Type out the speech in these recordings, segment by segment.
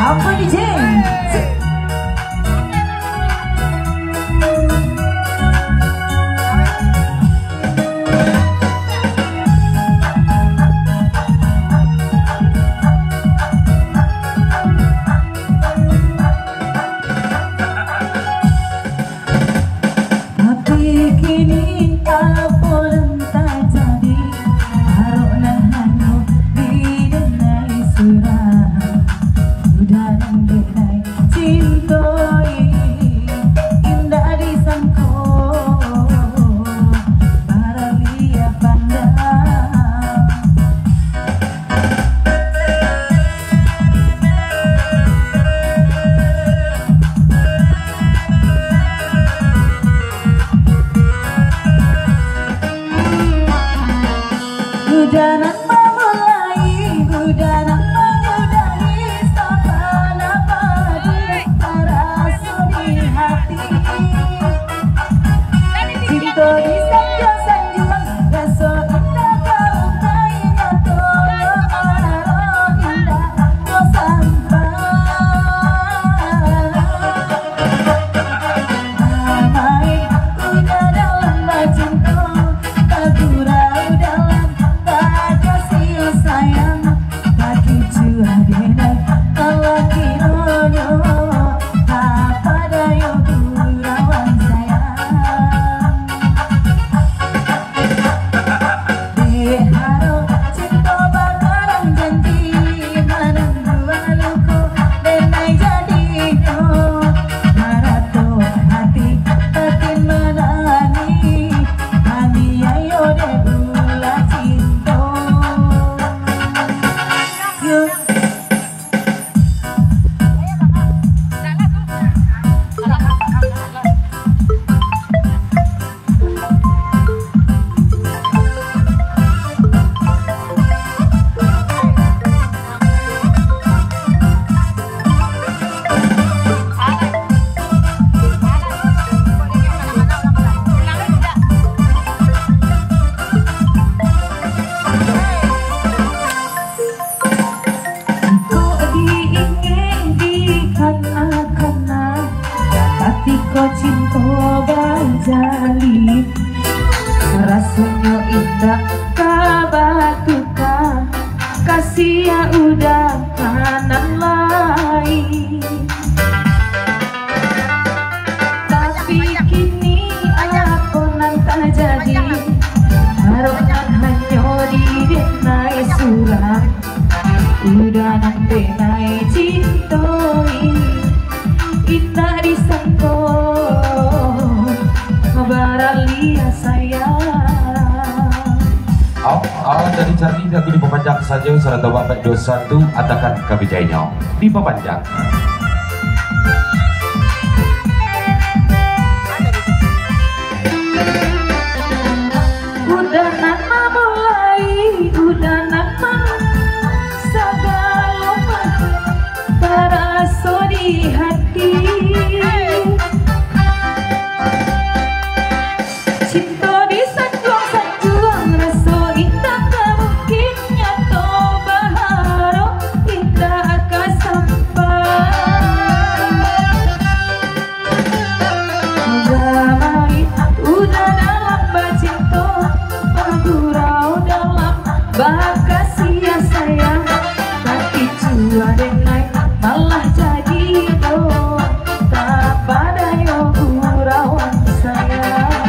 Apa DJ? Hujanan memulai, hujanan menyudahi, sapa nafas terasa di hati. Cinta di sanjung-sanjung, rasa indah kau kayaknya tolong indah kau sampai. Amai udah dalam cinta, tak gurau dalam sayang, tak kicu hadirnya Allah kiranya apa daya gurauan sayang. Diharap cinta bakaran janji menunggu luku denai jadinya marato hati tetin menani kami ayo deh ulah cinta. Kau cinta berjalin rasanya indah kabatuka kasih ya udah kanan lain. Tapi kini apa nang tak jadi haronan hanya di denai surat udah nang denai cintoi indah disangko baralia sayang. Dari cari lagi diperpanjang saja salah bapak dosa tu atakan kabijainya diperpanjang. Udah nama mulai, udah nama segala terasa di hati. Cinta di sanjung-sanjung, rasa indah mungkin nyata baharo indah akan sampai. Damai udah dalam cinta, bergurau dalam bakasih ya sayang. Tapi cua denai malah jadi doa tak pada yo gurauan sayang.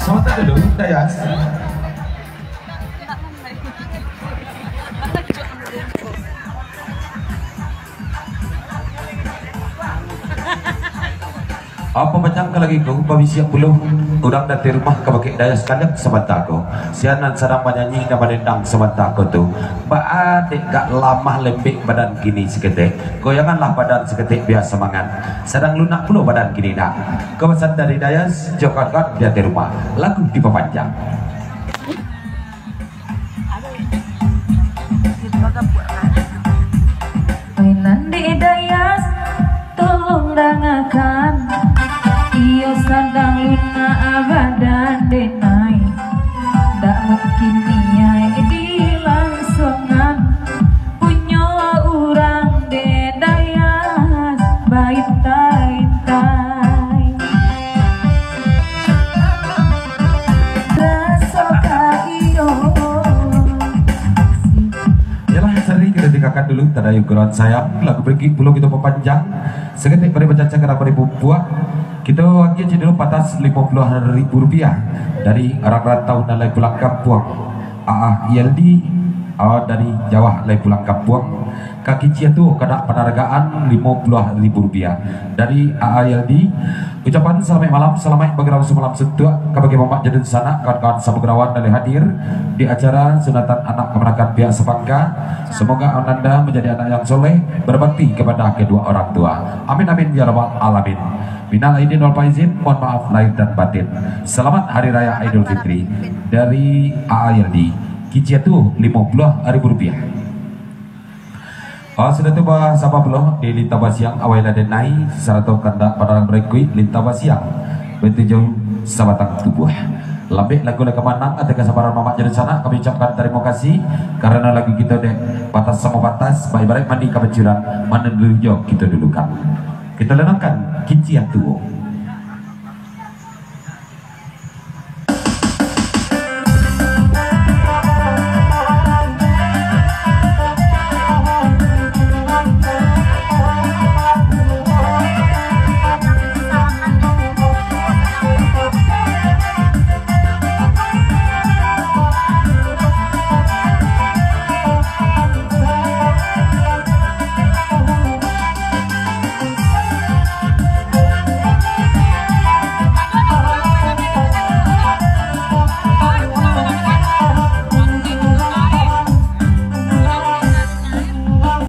Sebentar dulu, Dayas. Apa macam lagi kau pabisiak puluh urang dari rumah ke pakai daya sekalian sebentar ko sianan sarang penyanyi dan dendang sebentar ko tu baadik gak lamah lembik badan gini seketik goyanganlah badan seketik biar semangat sedang lunak puluh badan gini nak kebesaran dari daya jokat dia di rumah lagu diperpanjang. Nandi Dayas tolong dangakan iyo sadang luna abadan denai dulu tadayu keluar sayang lagu pergi pulau kita panjang seketik pada baca cakap beribu buah kita lagi jadi dulu patas 50.000 rupiah dari orang rantau dan lai pulang kampung ILD dari Jawa lai pulang kampung kaki cia tu kena penghargaan 50.000 rupiah dari ILD. Ucapan selamat malam, selamat bergerak semalam setua kabagi mamak jadi sana kawan-kawan sabugerawan dari hadir di acara sunatan anak kemenakan pihak Sepangka. Semoga Ananda menjadi anak yang soleh berbakti kepada kedua orang tua. Amin amin ya rabbal alamin. Minal aidin wal faizin, mohon maaf lahir dan batin. Selamat Hari Raya Idul Fitri dari AARD. Kiciatu 50.000 rupiah. Sudah tu bah siapa belum di Lintaba Siang awal ada naik sarato kanda padang berikui Lintaba Siang bertujuh sabatang tubuh lebih lagu lagu manang ada kesabaran mamak jadi sana kami ucapkan terima kasih karena lagu kita deh batas sama batas baik-baik mandi kebenciran mana dulu kita dulukan kita lenangkan Kiciatu.